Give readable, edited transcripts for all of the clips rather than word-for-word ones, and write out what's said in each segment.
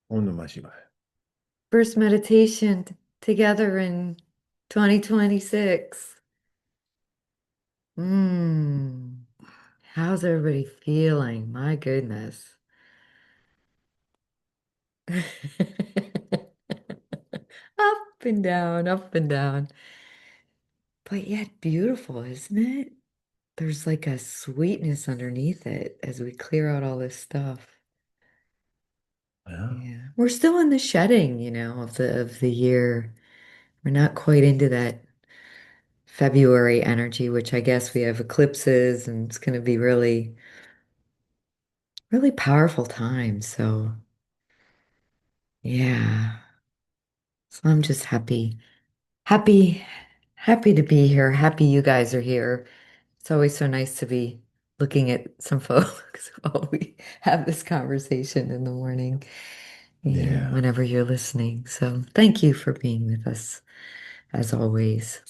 Om Namah Shivaya. First meditation together in 2026. Hmm. How's everybody feeling? My goodness. Up and down, up and down. But yet beautiful, isn't it? There's like a sweetness underneath it as we clear out all this stuff. Yeah. Yeah. We're still in the shedding, of the year. We're not quite into that February energy, which I guess we have eclipses and it's going to be really, really powerful time. So, yeah. So I'm just happy, happy to be here. Happy you guys are here. It's always so nice to be looking at some folks while we have this conversation in the morning and Yeah. whenever you're listening. So thank you for being with us as always.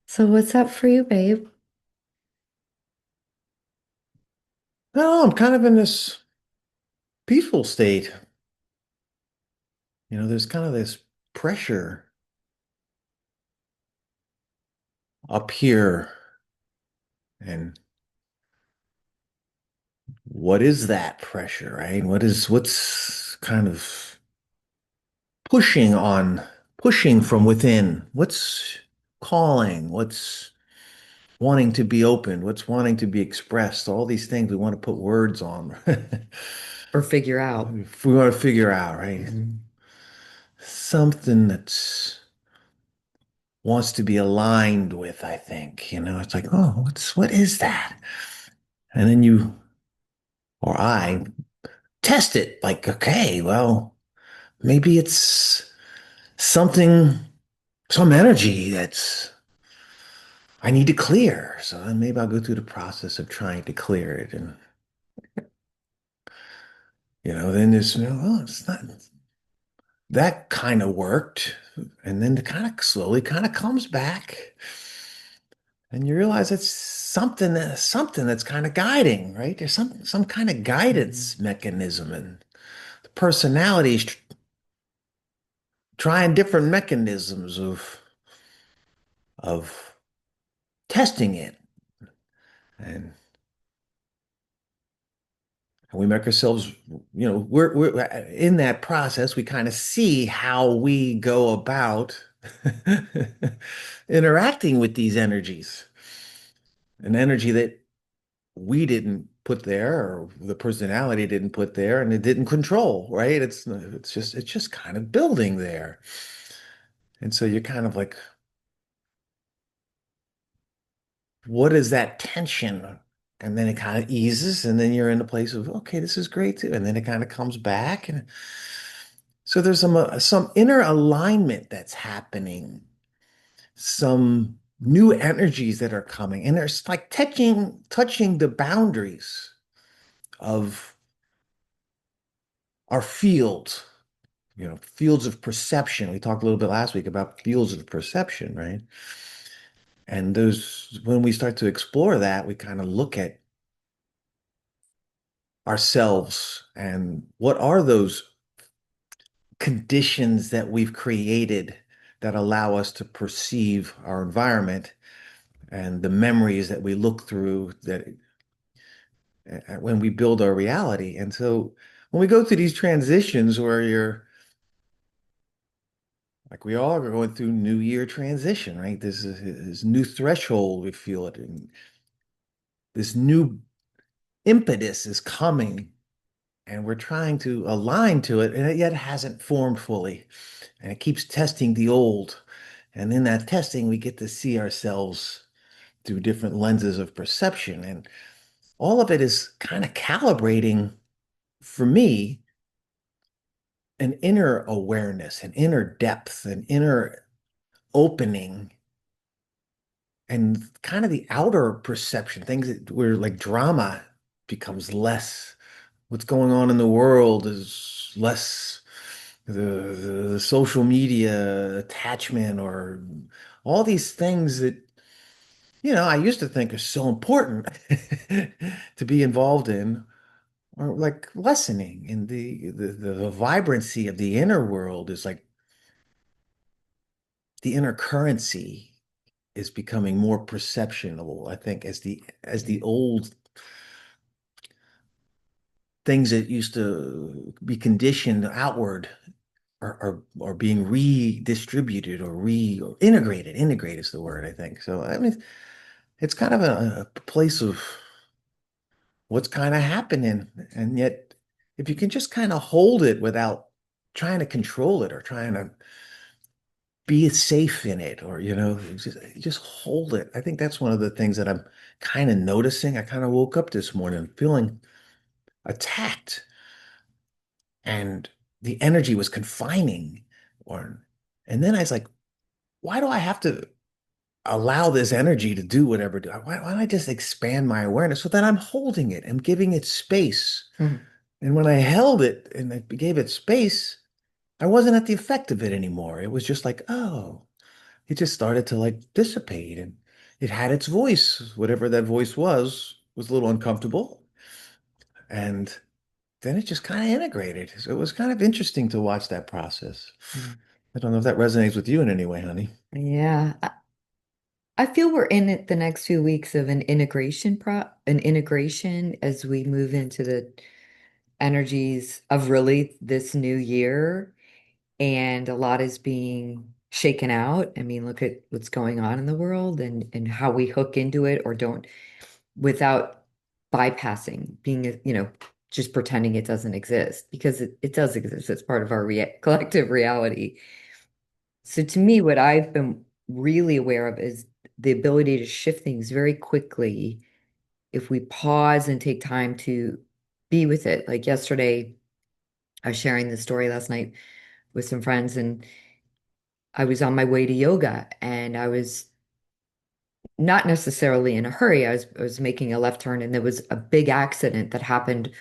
So what's up for you, babe? No, I'm kind of in this peaceful state. There's kind of this pressure up here. And what is that pressure, right? What's kind of pushing from within? What's calling? What's wanting to be open? What's wanting to be expressed? All these things we want to put words on. Or figure out. If we want to figure out, right? Mhm. Something that's wants to be aligned with, I think. It's like, oh, what is that? And then you or I test it like, okay, well, maybe it's something, some energy that's I need to clear. So then maybe I'll go through the process of trying to clear it. And, then there's, oh, it's not that kind of worked. And then it kind of slowly kind of comes back. And you realize it's something that's kind of guiding, right? There's some kind of Mhm. guidance mechanism, and the personalities trying different mechanisms of testing it. And we make ourselves, we're in that process. We kind of see how we go about interacting with these energies, an energy that we didn't put there, or the personality didn't put there, and it didn't control, right? It's just kind of building there. And so you're kind of like, what is that tension? And then it kind of eases, and then you're in a place of, okay, this is great too. And then it kind of comes back. And so there's some inner alignment that's happening, some new energies that are coming, and there's like touching the boundaries of our field, fields of perception. We talked a little bit last week about fields of perception, right? And those, when we start to explore that, we kind of look at ourselves and what are those conditions that we've created that allow us to perceive our environment and the memories that we look through that when we build our reality. And so when we go through these transitions where you're like we all are going through New Year transition, right? This is this new threshold, we feel it. And this new impetus is coming, and we're trying to align to it, and it yet hasn't formed fully. And it keeps testing the old. And in that testing, we get to see ourselves through different lenses of perception. And all of it is kind of calibrating for me an inner awareness, an inner depth, an inner opening, and kind of the outer perception, things that where like drama becomes less. What's going on in the world is less the social media attachment or all these things that, I used to think are so important to be involved in or like lessening, and the vibrancy of the inner world is like the inner currency is becoming more perceptionable, I think, as the old things that used to be conditioned outward are being redistributed or integrated. Integrate is the word, I think. So I mean, it's kind of a place of what's kind of happening. And yet, if you can just kind of hold it without trying to control it or trying to be safe in it, or, just hold it. I think that's one of the things that I'm kind of noticing. I kind of woke up this morning feeling attacked, and the energy was confining. Or, and then I was like, why do I have to allow this energy to do whatever? Why don't I just expand my awareness so that I'm holding it and giving it space? Mhm. And when I held it and I gave it space, I wasn't at the effect of it anymore. It was just like, oh, it just started to like dissipate, and it had its voice. Whatever that voice was a little uncomfortable. And then it just kind of integrated. So it was kind of interesting to watch that process. Mhm. I don't know if that resonates with you in any way, honey. Yeah. I feel we're in it the next few weeks of an integration as we move into the energies of really this new year. And a lot is being shaken out. I mean, look at what's going on in the world and how we hook into it or don't without bypassing, just pretending it doesn't exist because it does exist. It's part of our rea collective reality. So to me, what I've been really aware of is the ability to shift things very quickly if we pause and take time to be with it. Like yesterday, I was sharing this story last night with some friends, and I was on my way to yoga, and I was not necessarily in a hurry. I was making a left turn, and there was a big accident that happened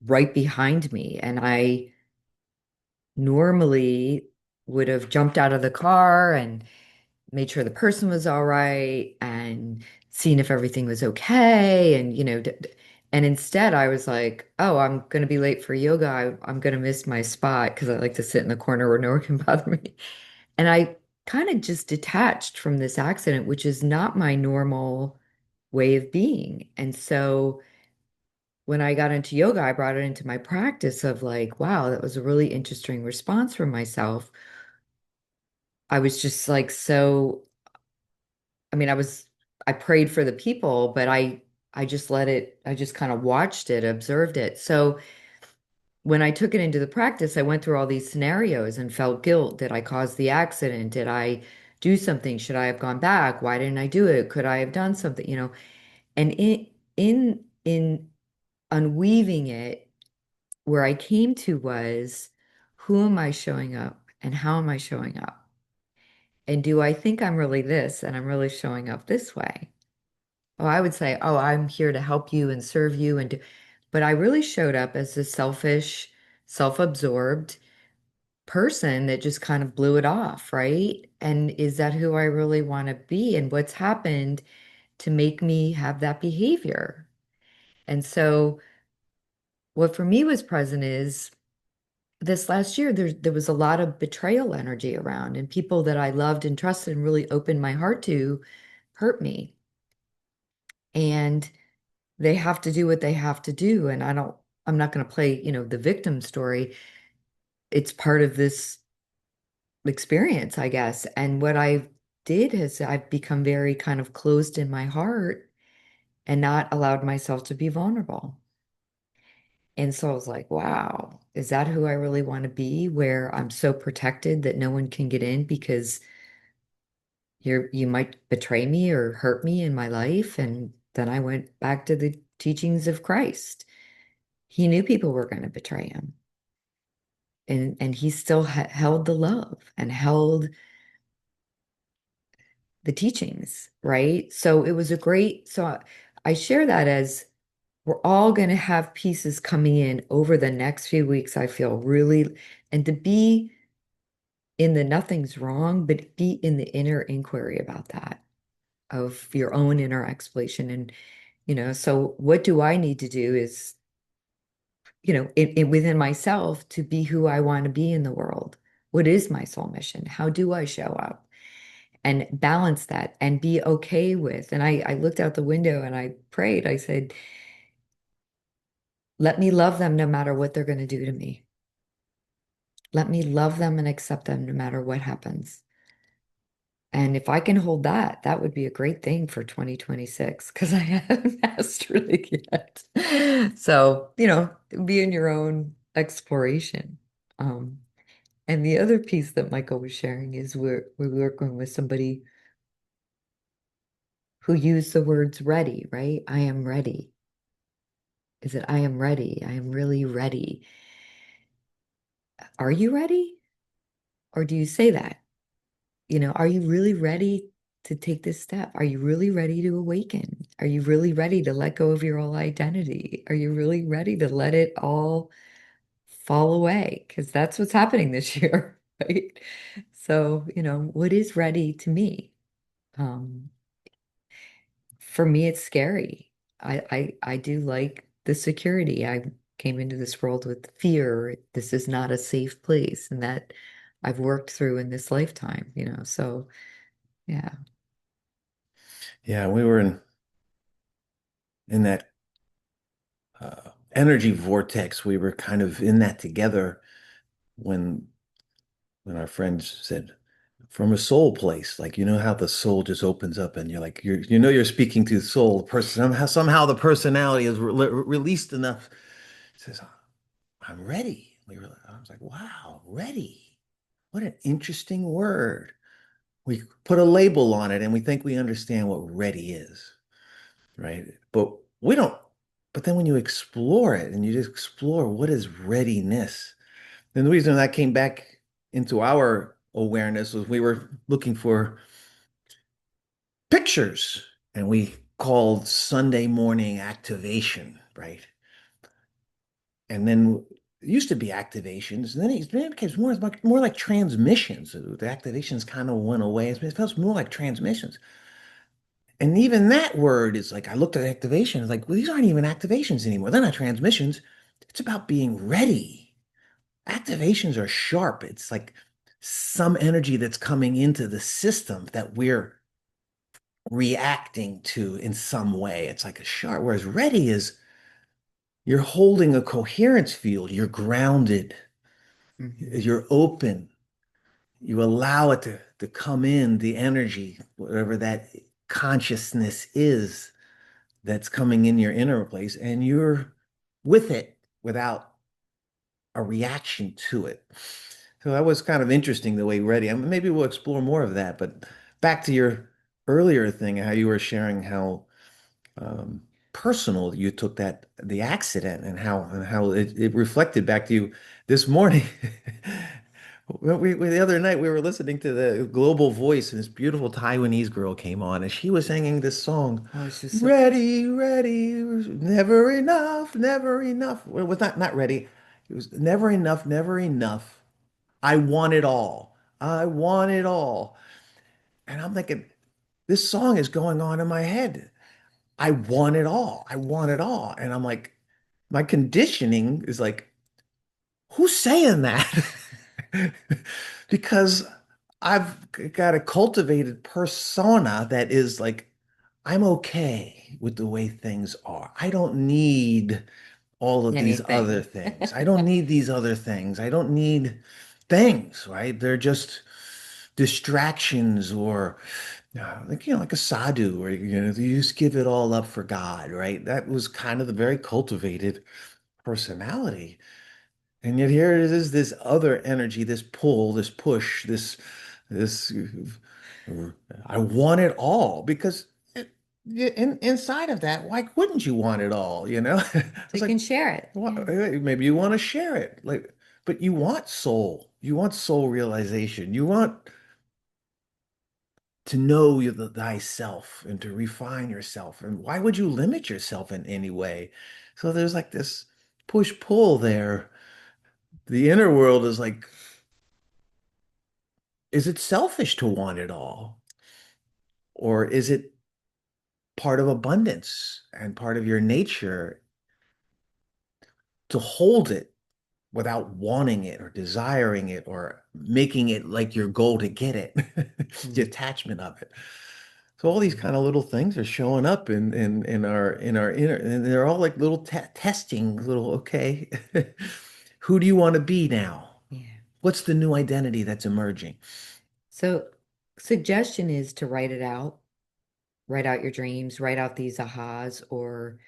right behind me, and I normally would have jumped out of the car and made sure the person was all right and seen if everything was okay. And, and instead I was like, oh, I'm going to be late for yoga. I'm going to miss my spot because I like to sit in the corner where no one can bother me. And I kind of just detached from this accident, which is not my normal way of being. And so when I got into yoga, I brought it into my practice of like, wow, that was a really interesting response from myself. I was just like so I mean, I prayed for the people, but I just I just kind of watched it, observed it. So when I took it into the practice, I went through all these scenarios and felt guilt. Did I cause the accident? Did I do something? Should I have gone back? Why didn't I do it? Could I have done something? And in unweaving it, where I came to was, who am I showing up and how am I showing up? And do I think I'm really this and I'm really showing up this way? Oh, I would say, oh, I'm here to help you and serve you and do, but I really showed up as a selfish, self-absorbed person that just kind of blew it off, right? And is that who I really want to be? And what's happened to make me have that behavior? And so what for me was present is this last year there was a lot of betrayal energy around and people that I loved and trusted and really opened my heart to hurt me. And they have to do what they have to do. And I'm not going to play, the victim story. It's part of this experience, I guess. And what I did is I've become very kind of closed in my heart and not allowed myself to be vulnerable. And so I was like, wow, is that who I really want to be? Where I'm so protected that no one can get in because you might betray me or hurt me in my life. And then I went back to the teachings of Christ. He knew people were going to betray him. And he still held the love and held the teachings, right? So it was a great, so I share that as we're all going to have pieces coming in over the next few weeks. I feel really, and to be in the nothing's wrong, but be in the inner inquiry about that, of your own inner exploration. And, so what do I need to do is within myself to be who I want to be in the world. What is my soul mission? How do I show up? And balance that and be okay with. And I looked out the window and I prayed. I said, let me love them no matter what they're going to do to me. Let me love them and accept them no matter what happens. And if I can hold that, that would be a great thing for 2026 because I haven't mastered it yet. So, be in your own exploration. Um, and the other piece that Michael was sharing is we're working with somebody who used the words ready, right? I am ready. Is it I am ready? I am really ready. Are you ready? Or do you say that? Are you really ready to take this step? Are you really ready to awaken? Are you really ready to let go of your old identity? Are you really ready to let it all fall away? Because that's what's happening this year, right? So, what is ready to me? Um, for me, it's scary. I do like the security. I came into this world with fear. This is not a safe place, and that I've worked through in this lifetime. So yeah. Yeah, we were in that energy vortex. We were kind of in that together when our friends said, from a soul place, like how the soul just opens up and you're like you're speaking to the soul. The person somehow the personality is released enough. It says, I'm ready. I was like, wow, ready. What an interesting word. We put a label on it and we think we understand what ready is, right? But we don't. But then when you explore it and you just explore what is readiness, and the reason that came back into our awareness was we were looking for pictures and we called Sunday morning activation, right? And then it used to be activations, and then it became more like transmissions. The activations kind of went away. It felt more like transmissions. And even that word is like, I looked at activation, it's like, well, these aren't even activations anymore. They're not transmissions. It's about being ready. Activations are sharp. It's like some energy that's coming into the system that we're reacting to in some way. It's like a sharp, whereas ready is you're holding a coherence field, you're grounded, Mhm. you're open, you allow it to come in, the energy, whatever that consciousness is that's coming in your inner place, and you're with it without a reaction to it. So that was kind of interesting the way ready. I mean, maybe we'll explore more of that. But back to your earlier thing, how you were sharing how um, personal you took the accident and how it reflected back to you this morning. The other night we were listening to the Global Voice and this beautiful Taiwanese girl came on and she was singing this song, Oh, it's just so "Ready, ready, never enough, never enough." Well, it was not ready. It was never enough, never enough. I want it all. I want it all. And I'm thinking, this song is going on in my head. I want it all. I want it all. And I'm like, my conditioning is like, who's saying that? Because I've got a cultivated persona that is like, I'm okay with the way things are. I don't need all of these other anything. things. I don't need these other things. I don't need things, right? They're just distractions or like a sadhu, or you just give it all up for God, right? That was kind of the very cultivated personality. And yet here it is, this other energy, this pull, this push, this I want it all because inside of that, why wouldn't you want it all? So It's you like, can share it. Yeah. maybe you want to share it, like, but you want soul, you want soul realization, you want to know thyself and to refine yourself. And why would you limit yourself in any way? So there's like this push pull there. The inner world is like, is it selfish to want it all? Or is it part of abundance and part of your nature to hold it without wanting it or desiring it or making it like your goal to get it, the Mm. attachment of it. So all these kind of little things are showing up in our inner, and they're all like little testing, little, okay, who do you want to be now? Yeah. What's the new identity that's emerging? So, suggestion is to write out your dreams, write out these ahas, or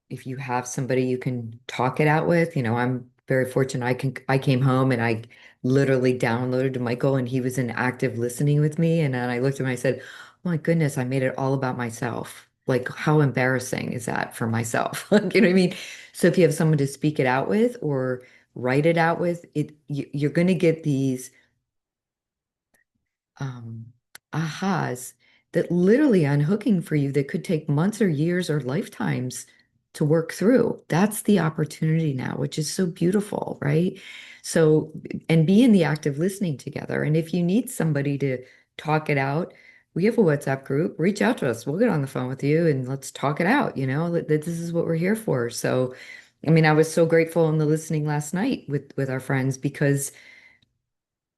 if you have somebody you can talk it out with, I'm very fortunate. I came home and I literally downloaded to Michael and he was in active listening with me. And then I looked at him and I said, oh my goodness, I made it all about myself. Like, how embarrassing is that for myself? Like, you know what I mean? So if you have someone to speak it out with or write it out with, you're going to get these um, ahas that literally unhooking for you that could take months or years or lifetimes to work through. That's the opportunity now, which is so beautiful, right? So, and be in the active listening together. And if you need somebody to talk it out, we have a WhatsApp group. Reach out to us. We'll get on the phone with you and let's talk it out. That this is what we're here for. So, I mean, I was so grateful in the listening last night with our friends because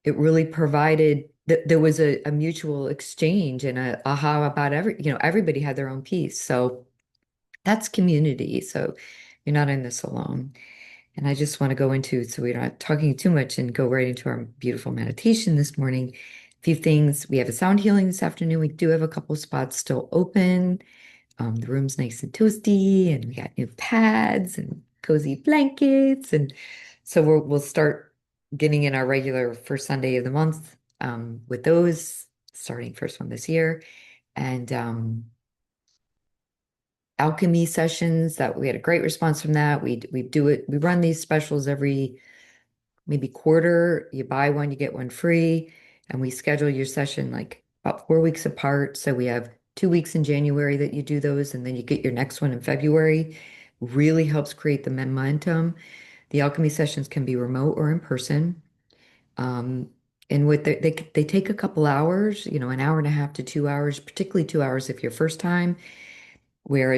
it really provided that there was a mutual exchange and a aha about everybody had their own piece. So that's community. So you're not in this alone. And I just want to go into, so we're not talking too much and go right into our beautiful meditation this morning. A few things. We have a sound healing this afternoon. We do have a couple spots still open. The room's nice and toasty, and we got new pads and cozy blankets, and so we'll start getting in our regular first Sunday of the month with those, starting first one this year, and alchemy sessions that we had a great response from that. We do it. We run these specials every maybe quarter. You buy one, you get one free. And we schedule your session like about 4 weeks apart. So we have 2 weeks in January that you do those, and then you get your next one in February. Really helps create the momentum. The alchemy sessions can be remote or in person. Um, and they take a couple hours, an hour and a half to 2 hours, particularly 2 hours if you're first time, where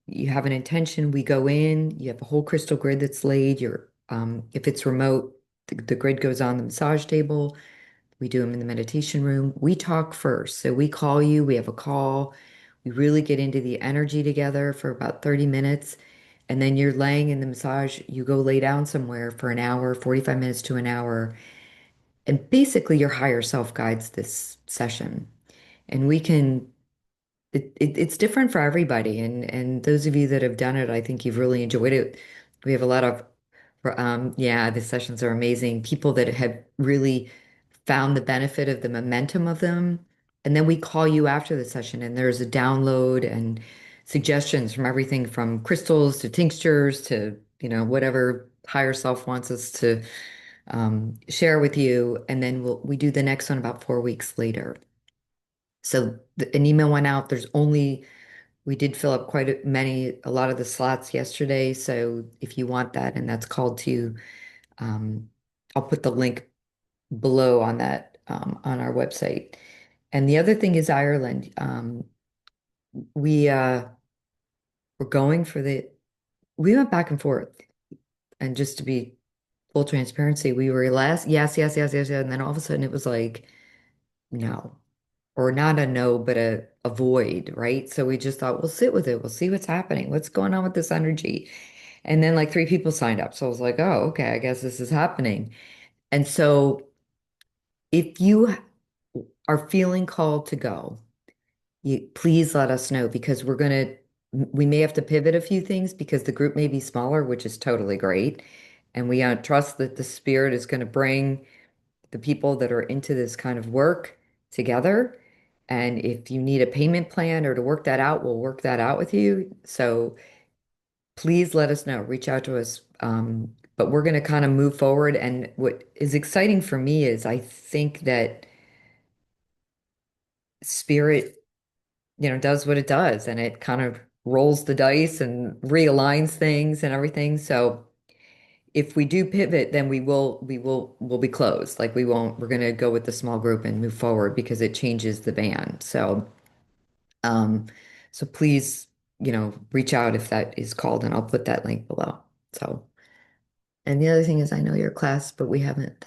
you have an intention, we go in, you have a whole crystal grid that's laid. If it's remote, the grid goes on the massage table. We do them in the meditation room. We talk first. So we call you, we have a call. We really get into the energy together for about 30 minutes. And then you're laying in the massage, you go lay down somewhere for an hour, 45 minutes to an hour. And basically, your higher self guides this session. And it's different for everybody. And those of you that have done it, I think you've really enjoyed it. We have a lot of, yeah, the sessions are amazing. People that have really found the benefit of the momentum of them. And then we call you after the session, and there's a download and suggestions from everything from crystals to tinctures to, whatever higher self wants us to share with you. And then we do the next one about 4 weeks later. So an email went out. We did fill up a lot of the slots yesterday. So if you want that, and that's called to, um, I'll put the link below on that, on our website. And the other thing is Ireland. We were going for we went back and forth. And just to be full transparency, we were last, yes, yes, yes, yes, yes. And then all of a sudden it was like, no, or not a no, but a void, right? So we just thought, we'll sit with it. We'll see what's happening. What's going on with this energy? And then like three people signed up. So I was like, oh, okay, I guess this is happening. And so if you are feeling called to go, please let us know because we may have to pivot a few things because the group may be smaller, which is totally great. And we trust that the spirit is going to bring the people that are into this kind of work together. And if you need a payment plan or to work that out, we'll work that out with you. So please let us know. Reach out to us. But we're going to kind of move forward. And what is exciting for me is I think that spirit, does what it does and it kind of rolls the dice and realigns things and everything. So if we do pivot, then we'll be closed. Like we're going to go with the small group and move forward because it changes the band. Um, so please, reach out if that is called and I'll put that link below. So And the other thing is I know your class, but we haven't,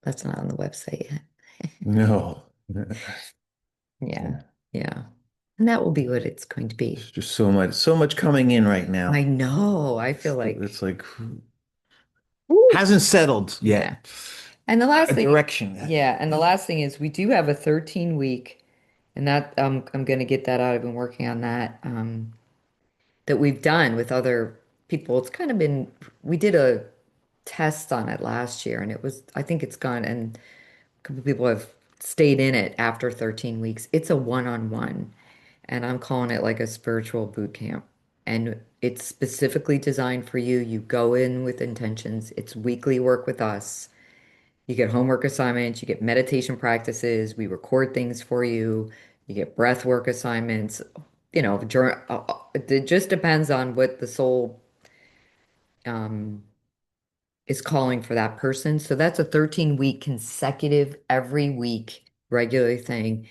that's not on the website yet. No. Yeah. Yeah. Yeah. And that will be what it's going to There's be. just so much coming in right now. I know. I feel It's like, like woo. hasn't settled Yeah. yet. And the last A thing, direction. yeah, and the last thing is we do have a 13 week, and that I'm gonna get that out. I've been working on that that we've done with other people. It's kind of been we did a test on it last year, and it was I think it's gone, and a couple people have stayed in it after 13 weeks. It's a one-on-one, and I'm calling it like a spiritual boot camp. And it's specifically designed for you. You go in with intentions. It's weekly work with us. You get homework assignments, you get meditation practices, we record things for you, you get breath work assignments, it just depends on what the soul um, is calling for that person. So that's a 13-week consecutive every week regular thing.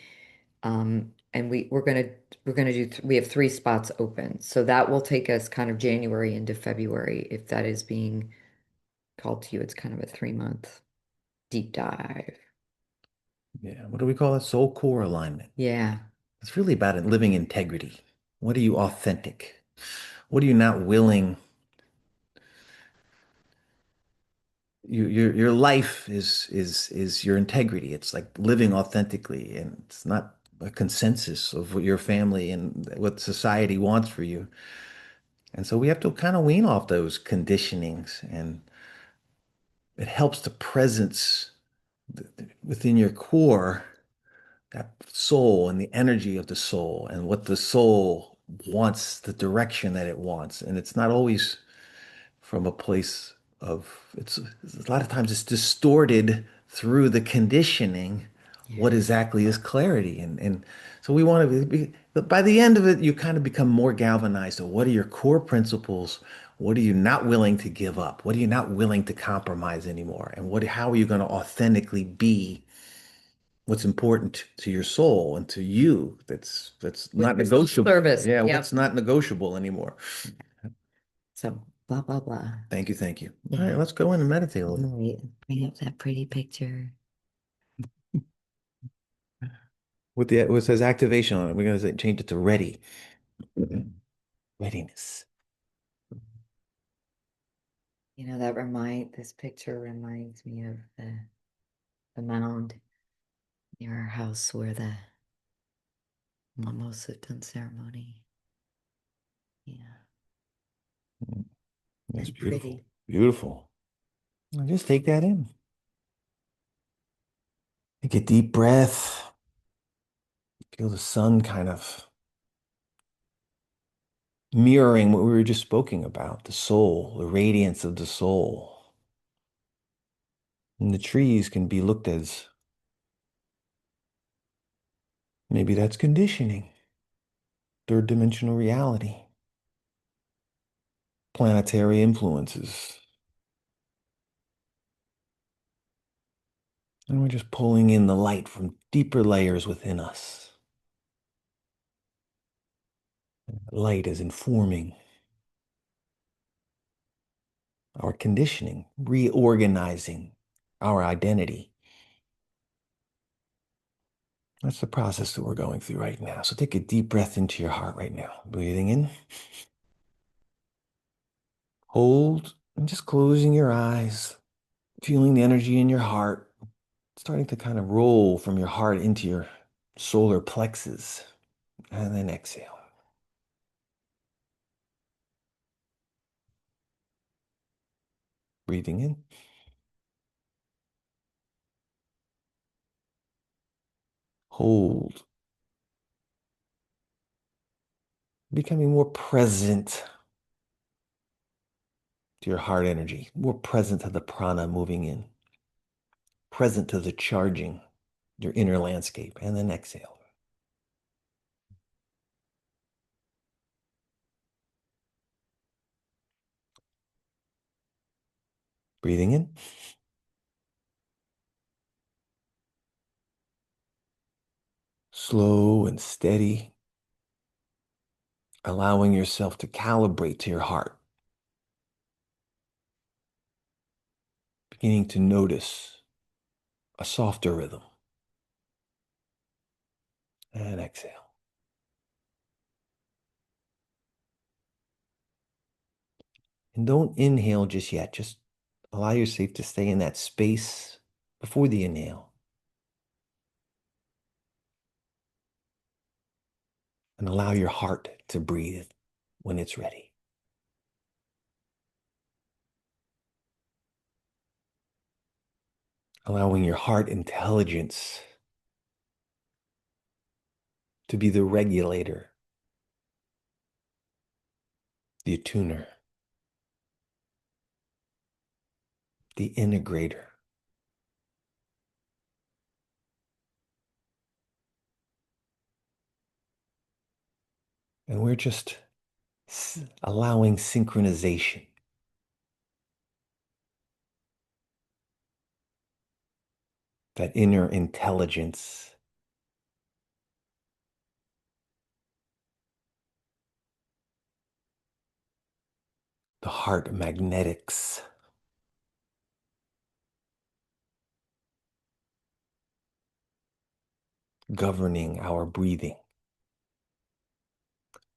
And we're gonna do we have 3 spots open. So that will take us kind of January into February if that is being called to you. It's kind of a 3-month deep dive. Yeah. What do we call it? Soul core alignment. Yeah. It's really about it, living integrity. What are you authentic? What are you not willing? Your life is your integrity. It's like living authentically, and it's not a consensus of what your family and what society wants for you. And so we have to kind of wean off those conditionings, and it helps the presence within your core, that soul and the energy of the soul, and what the soul wants, the direction that it wants. And it's not always from a place of it's a lot of times it's distorted through the conditioning. What Yeah. exactly is clarity? And so we want to be, but by the end of it, you kind of become more galvanized of what are your core principles? What are you not willing to give up? What are you not willing to compromise anymore? And how are you going to authentically be what's important to your soul and to you? That's With not your social negotiable. service. Yeah, Yep. what's not negotiable anymore? So blah blah blah. Thank you, thank you. All right, Yeah. let's go in and meditate a All little. right. Bring up that pretty picture. With the what says activation on it, we're gonna change it to ready. Readiness. This picture reminds me of the mound near our house where the mamos have done ceremony. Yeah. That's And beautiful. pretty. Beautiful. Now just take that in. Take a deep breath. Feel the sun kind of mirroring what we were just speaking about, the soul, the radiance of the soul. And the trees can be looked as maybe that's conditioning, third dimensional reality, planetary influences. And we're just pulling in the light from deeper layers within us. Light is informing our conditioning, reorganizing our identity. That's the process that we're going through right now. So take a deep breath into your heart right now. Breathing in, hold, and just closing your eyes, feeling the energy in your heart, starting to kind of roll from your heart into your solar plexus. And then exhale. Breathing in, hold, becoming more present to your heart energy, more present to the prana moving in, present to the charging, your inner landscape, and then exhale. Breathing in, slow and steady, allowing yourself to calibrate to your heart. beginning to notice a softer rhythm. And exhale. And don't inhale just yet. Just allow yourself to stay in that space before the inhale. And allow your heart to breathe when it's ready. Allowing your heart intelligence to be the regulator, the attuner, the integrator. And we're just allowing synchronization. That inner intelligence. The heart magnetics. Governing our breathing.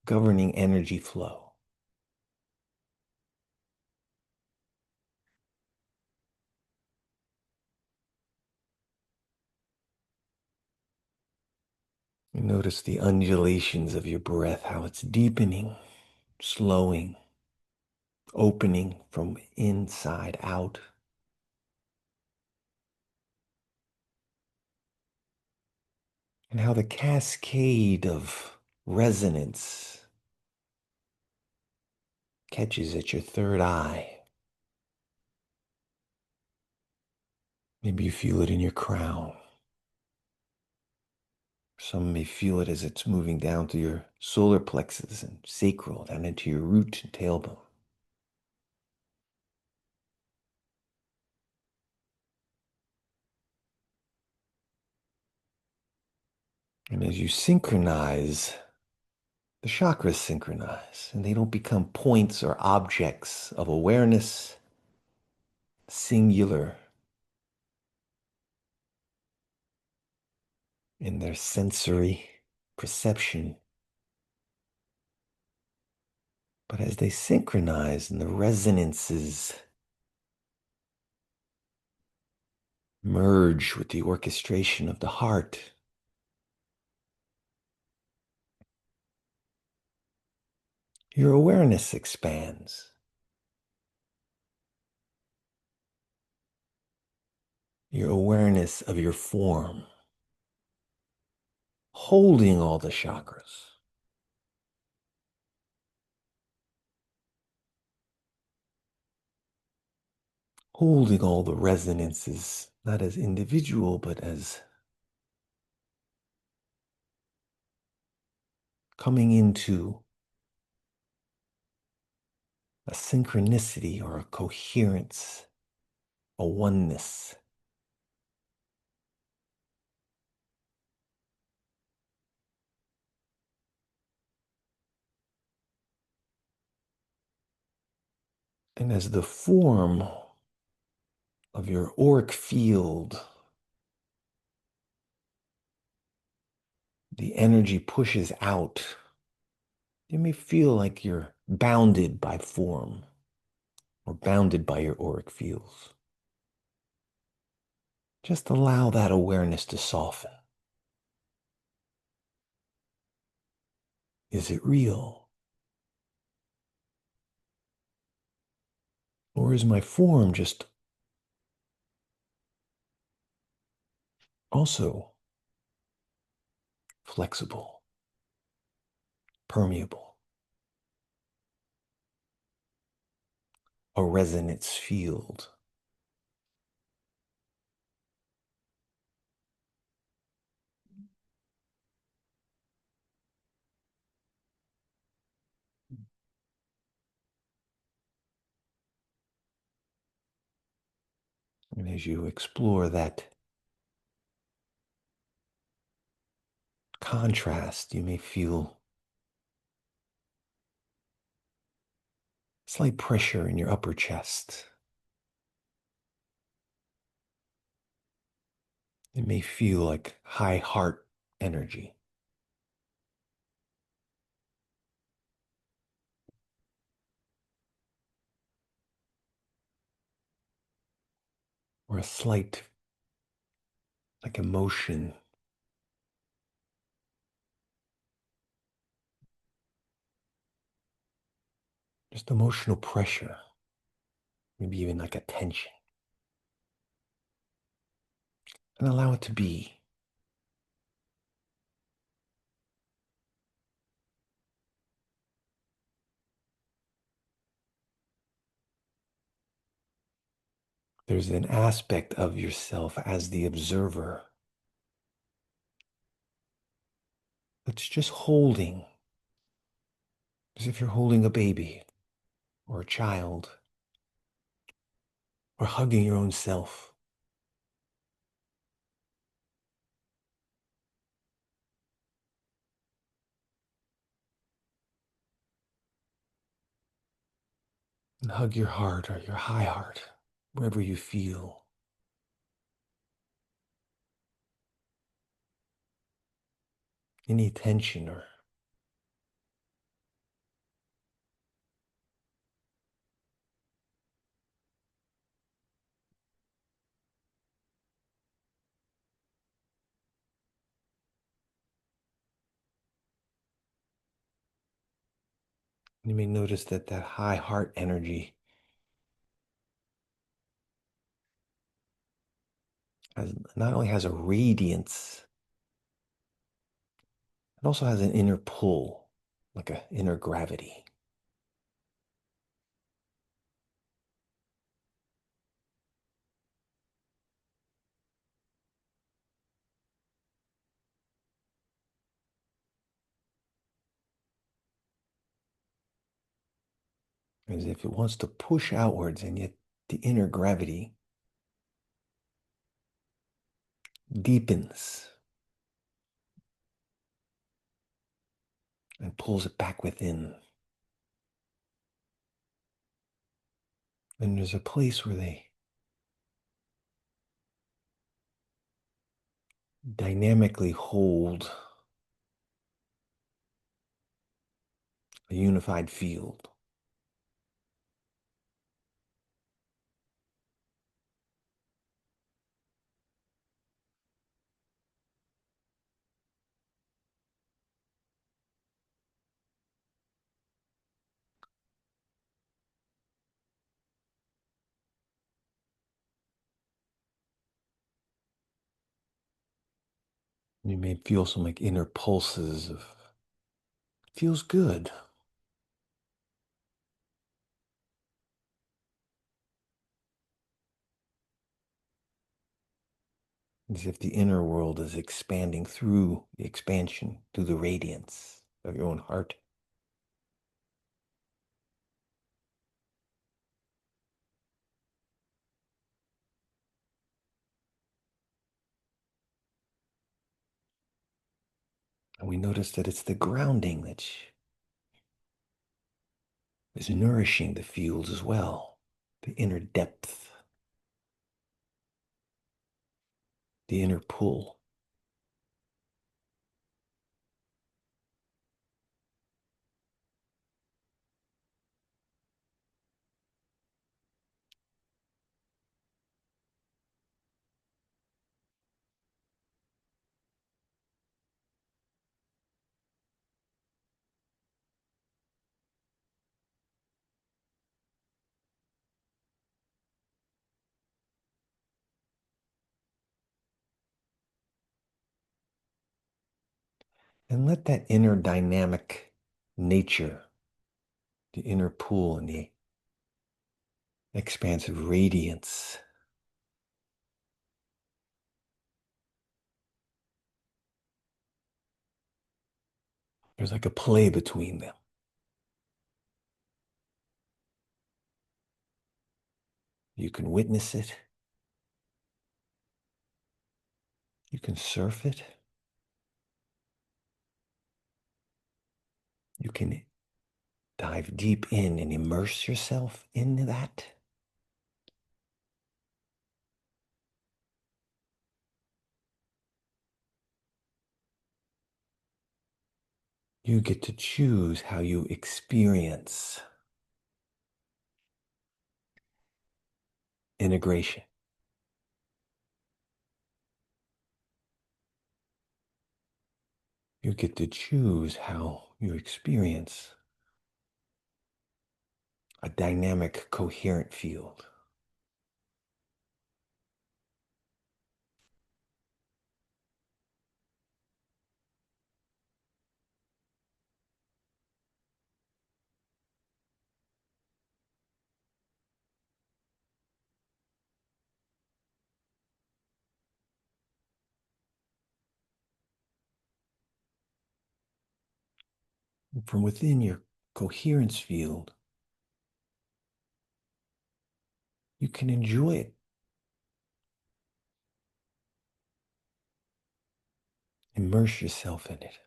Governing energy flow. You notice the undulations of your breath, how it's deepening, slowing, opening from inside out. And how the cascade of resonance catches at your third eye. Maybe you feel it in your crown. Some may feel it as it's moving down to your solar plexus and sacral, down into your root and tailbone. And as you synchronize, the chakras synchronize, and they don't become points or objects of awareness, singular in their sensory perception. But as they synchronize and the resonances merge with the orchestration of the heart, your awareness expands. Your awareness of your form, holding all the chakras, holding all the resonances, not as individual, but as coming into a synchronicity or a coherence, a oneness. And as the form of your auric field, the energy pushes out, you may feel like you're bounded by form or bounded by your auric fields. Just allow that awareness to soften. Is it real? Or is my form just also flexible, permeable, a resonance field? And as you explore that contrast, you may feel slight pressure in your upper chest. It may feel like high heart energy or a slight like emotion, just emotional pressure, maybe even like a tension. And allow it to be. There's an aspect of yourself as the observer that's just holding, as if you're holding a baby or a child or hugging your own self. And hug your heart or your high heart, wherever you feel any tension or you may notice that that high heart energy not only has a radiance, it also has an inner pull, like an inner gravity. As if it wants to push outwards, and yet the inner gravity deepens and pulls it back within. And there's a place where they dynamically hold a unified field. You may feel some like inner pulses of feels good. As if the inner world is expanding through the expansion, through the radiance of your own heart. And we notice that it's the grounding that is nourishing the fields as well. The inner depth, the inner pull. And let that inner dynamic nature, the inner pull and the expansive radiance, there's like a play between them. You can witness it. You can surf it. You can dive deep in and immerse yourself into that. You get to choose how you experience integration. You get to choose how you experience a dynamic, coherent field. From within your coherence field, you can enjoy it, immerse yourself in it.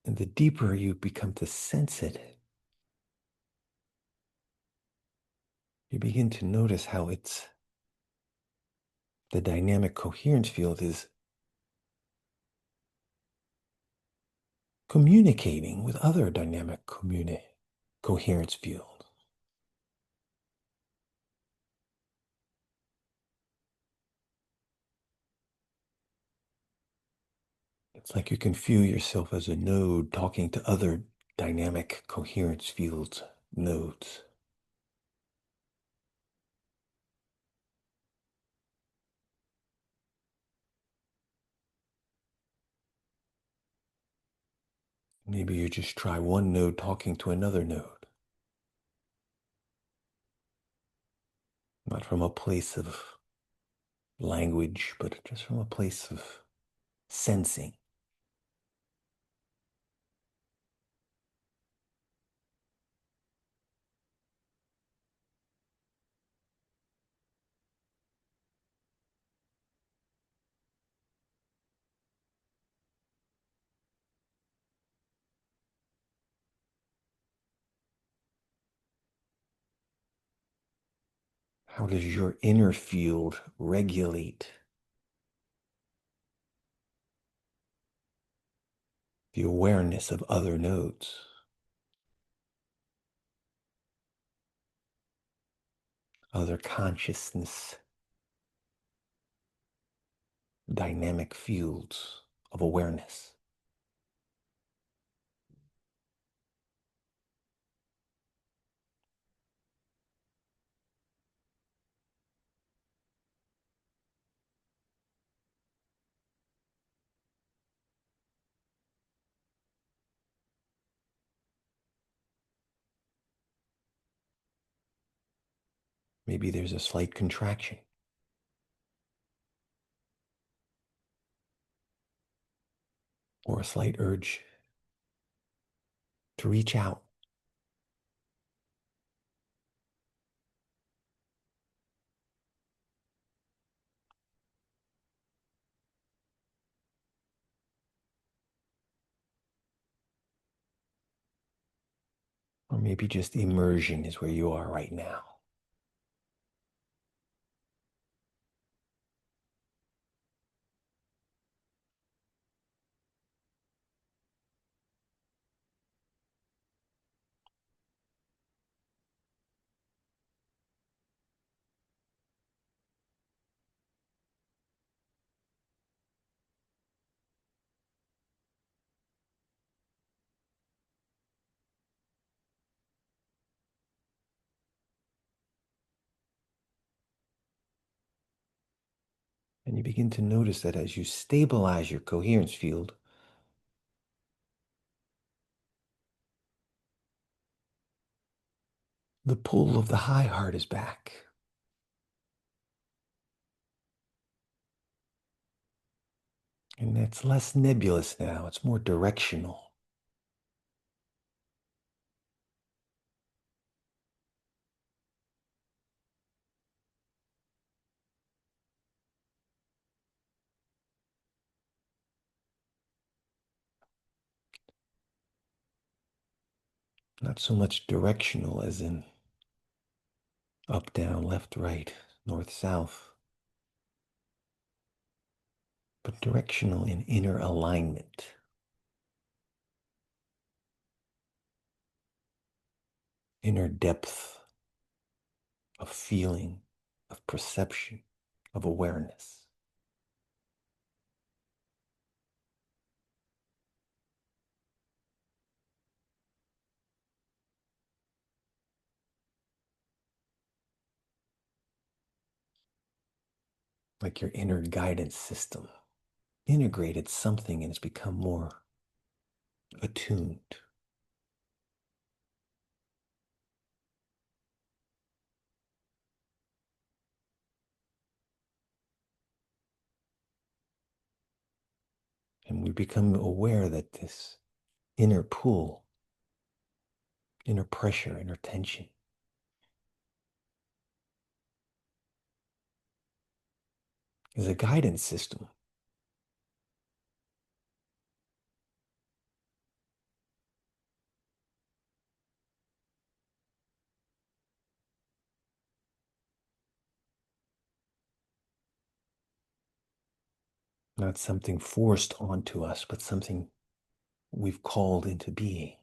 And the deeper you become to sense it, you begin to notice how the dynamic coherence field is communicating with other dynamic coherence fields. It's like you can feel yourself as a node talking to other dynamic coherence fields nodes. Maybe you just try one node talking to another node, not from a place of language, but just from a place of sensing. How does your inner field regulate the awareness of other nodes, other consciousness, dynamic fields of awareness? Maybe there's a slight contraction or a slight urge to reach out. Or maybe just immersion is where you are right now. And you begin to notice that as you stabilize your coherence field, the pull of the high heart is back. And it's less nebulous now, it's more directional. Not so much directional as in up, down, left, right, north, south, but directional in inner alignment. Inner depth of feeling, of perception, of awareness. Like your inner guidance system integrated something and it's become more attuned. And we become aware that this inner pull, inner pressure, inner tension is a guidance system. Not something forced onto us, but something we've called into being.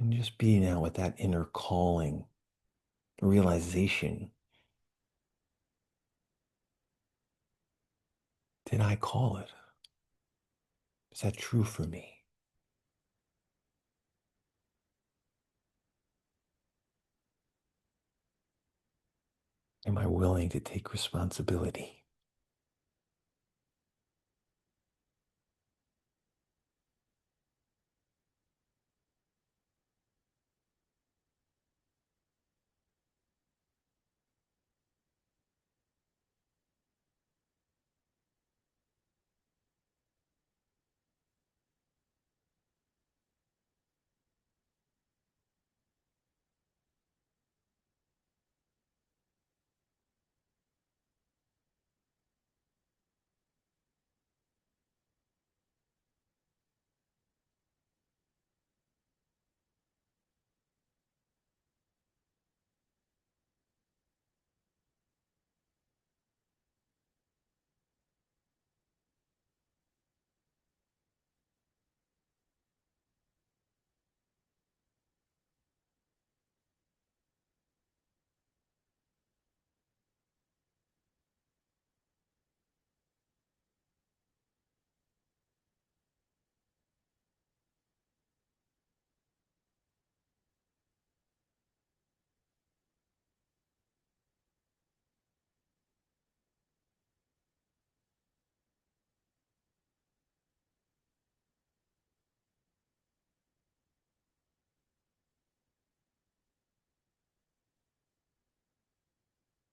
And just being out with that inner calling, realization. Did I call it? Is that true for me? Am I willing to take responsibility?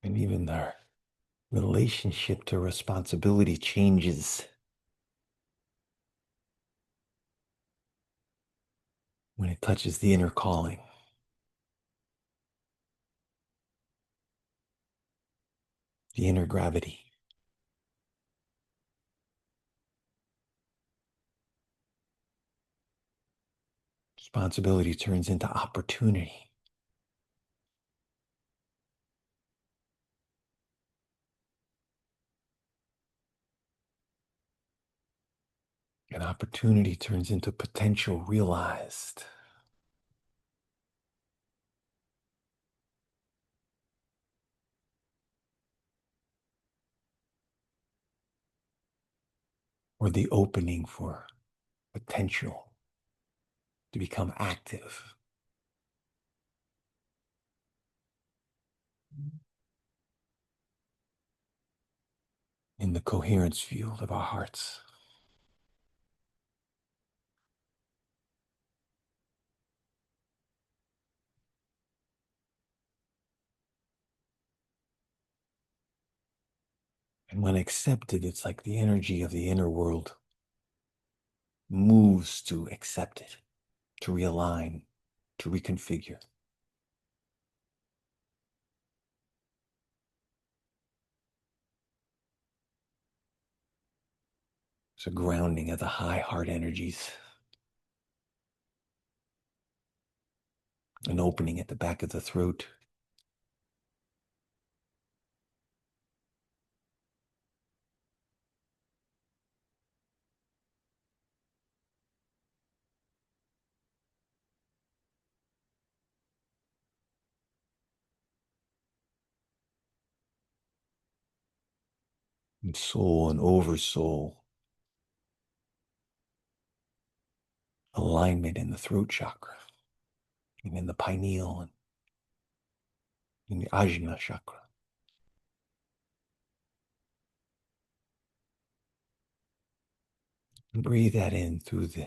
And even our relationship to responsibility changes when it touches the inner calling, the inner gravity. Responsibility turns into opportunity. And opportunity turns into potential realized. Or the opening for potential to become active in the coherence field of our hearts. And when accepted, it's like the energy of the inner world moves to accept it, to realign, to reconfigure. It's a grounding of the high heart energies, an opening at the back of the throat. And soul and oversoul, alignment in the throat chakra and in the pineal and in the ajna chakra. And breathe that in through the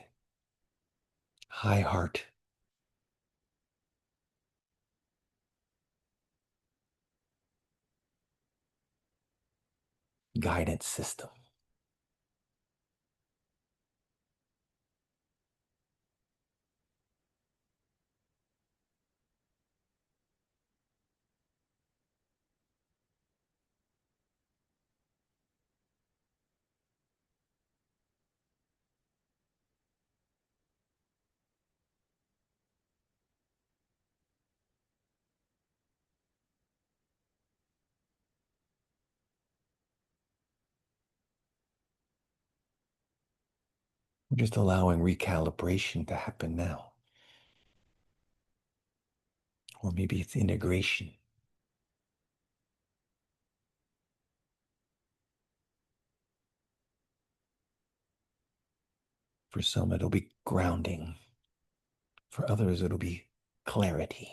high heart, guidance system. We're just allowing recalibration to happen now. Or maybe it's integration. For some, it'll be grounding. For others, it'll be clarity.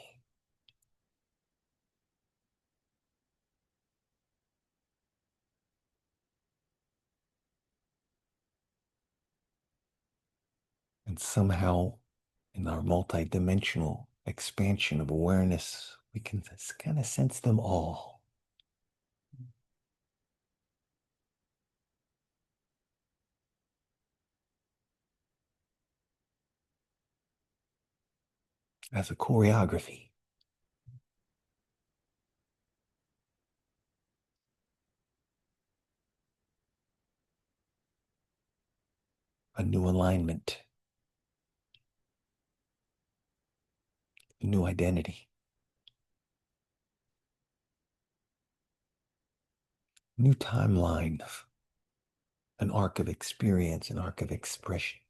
And somehow, in our multidimensional expansion of awareness, we can kind of sense them all. As a choreography. A new alignment, a new identity, new timeline, an arc of experience, an arc of expression.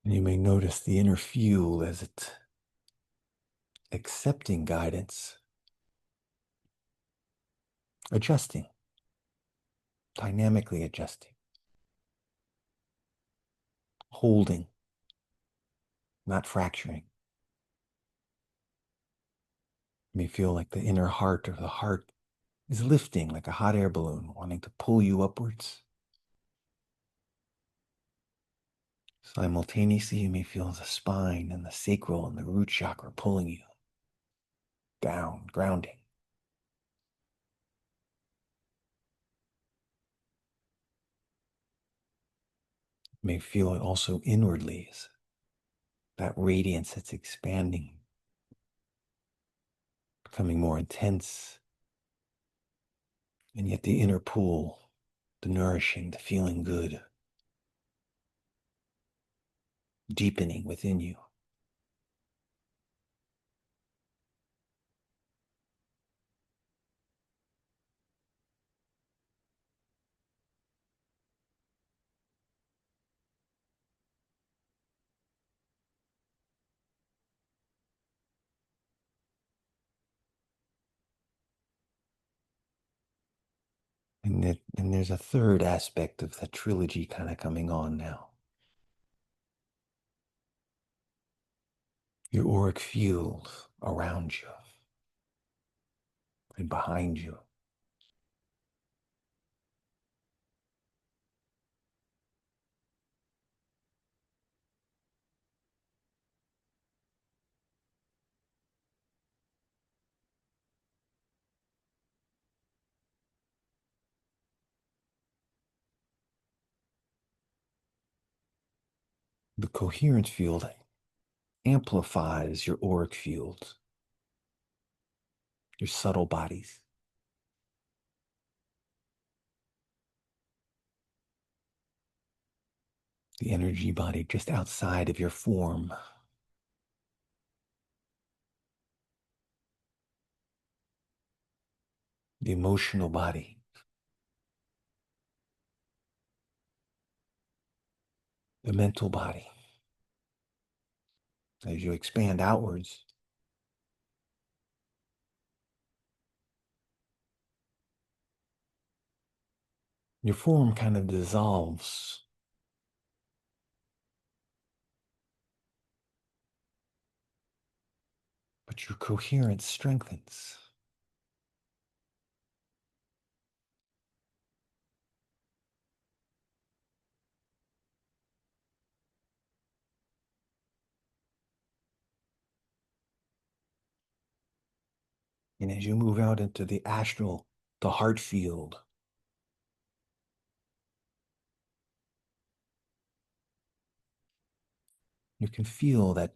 And you may notice the inner fuel as it's accepting guidance, adjusting, dynamically adjusting, holding, not fracturing. You may feel like the inner heart or the heart is lifting like a hot air balloon, wanting to pull you upwards. Simultaneously, you may feel the spine and the sacral and the root chakra pulling you down, grounding. You may feel it also inwardly, as that radiance that's expanding, becoming more intense. And yet the inner pool, the nourishing, the feeling good, deepening within you. And there's a third aspect of the trilogy kind of coming on now. Your auric field around you and behind you. The coherence field amplifies your auric fields, your subtle bodies. The energy body just outside of your form. The emotional body. The mental body. As you expand outwards, your form kind of dissolves. But your coherence strengthens. And as you move out into the astral, the heart field, you can feel that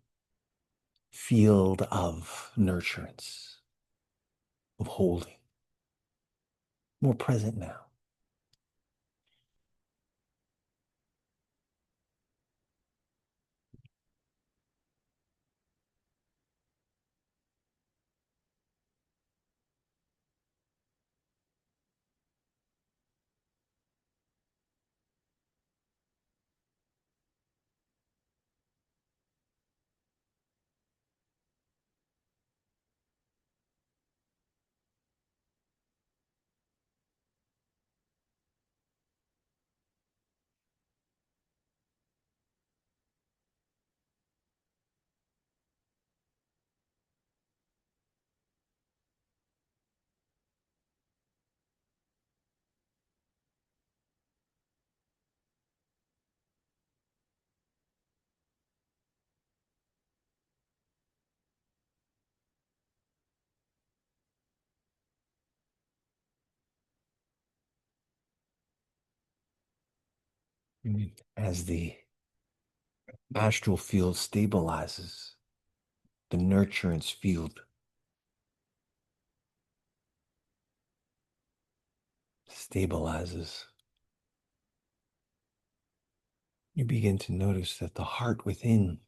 field of nurturance, of holding, more present now. As the astral field stabilizes, the nurturance field stabilizes. You begin to notice that the heart within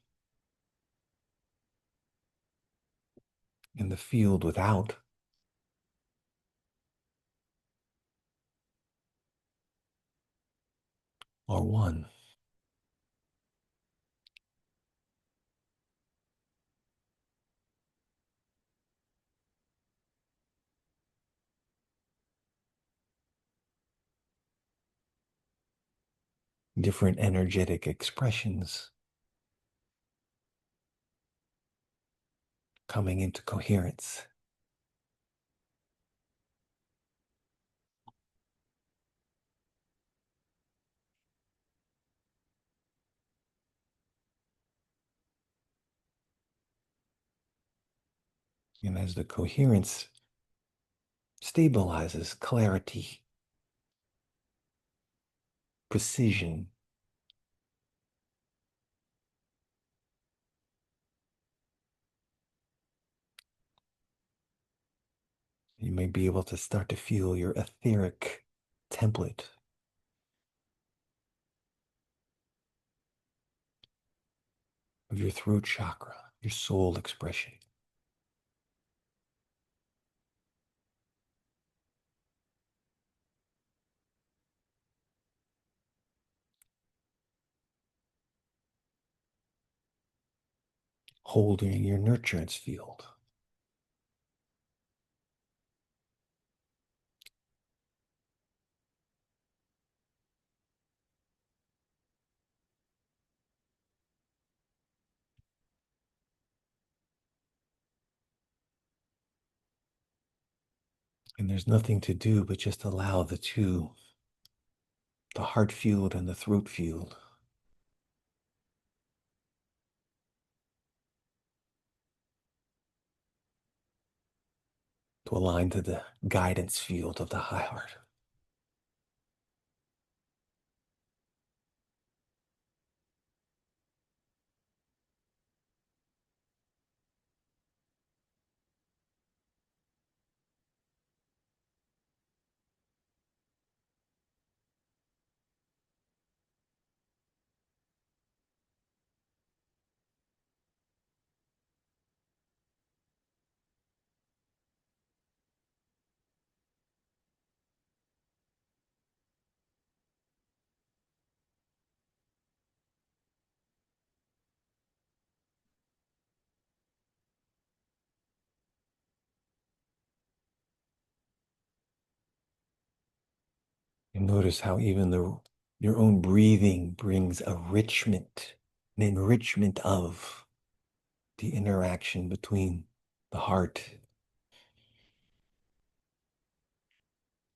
and the field without are one. Different energetic expressions coming into coherence. And as the coherence stabilizes, clarity, precision, you may be able to start to feel your etheric template of your throat chakra, your soul expression. Holding your nurturance field. And there's nothing to do but just allow the two, the heart field and the throat field, to align to the guidance field of the high heart. And notice how even your own breathing brings an enrichment of the interaction between the heart,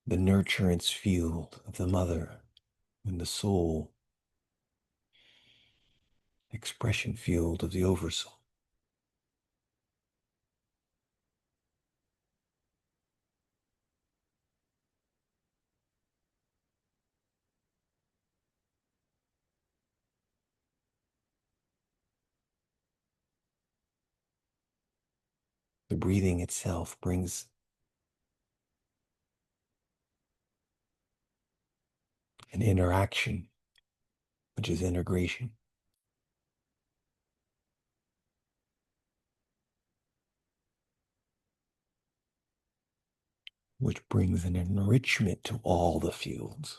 the nurturance field of the mother, and the soul expression field of the oversoul. The breathing itself brings an interaction, which is integration, which brings an enrichment to all the fields.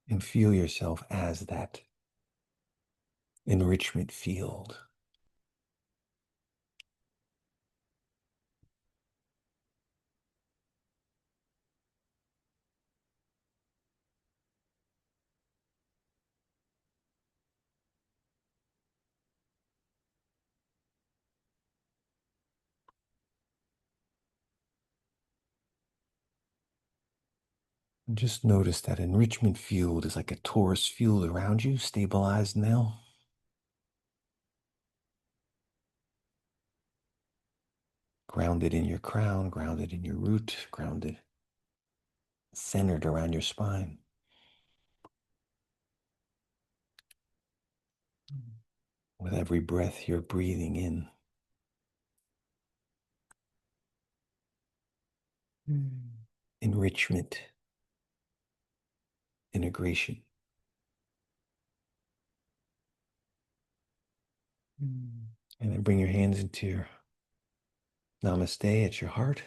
And feel yourself as that enrichment field. And just notice that enrichment field is like a torus field around you, stabilized now. Grounded in your crown, grounded in your root, grounded, centered around your spine. With every breath you're breathing in, enrichment, integration. And then bring your hands into your namaste at your heart,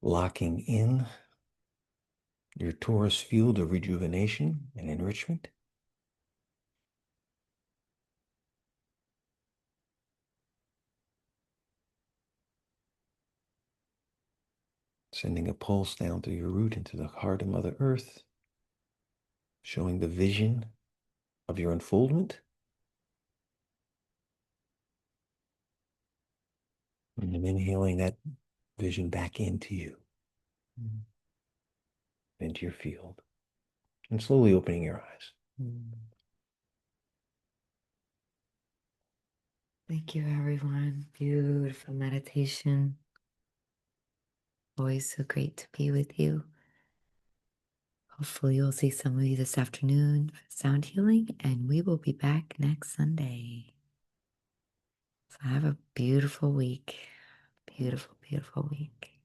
locking in your torus field of rejuvenation and enrichment. Sending a pulse down through your root into the heart of Mother Earth, showing the vision of your unfoldment. And then inhaling that vision back into you, into your field, and slowly opening your eyes. Thank you, everyone. Beautiful meditation. Always so great to be with you. Hopefully, you'll see some of you this afternoon for sound healing, and we will be back next Sunday. So, have a beautiful week. Beautiful, beautiful week.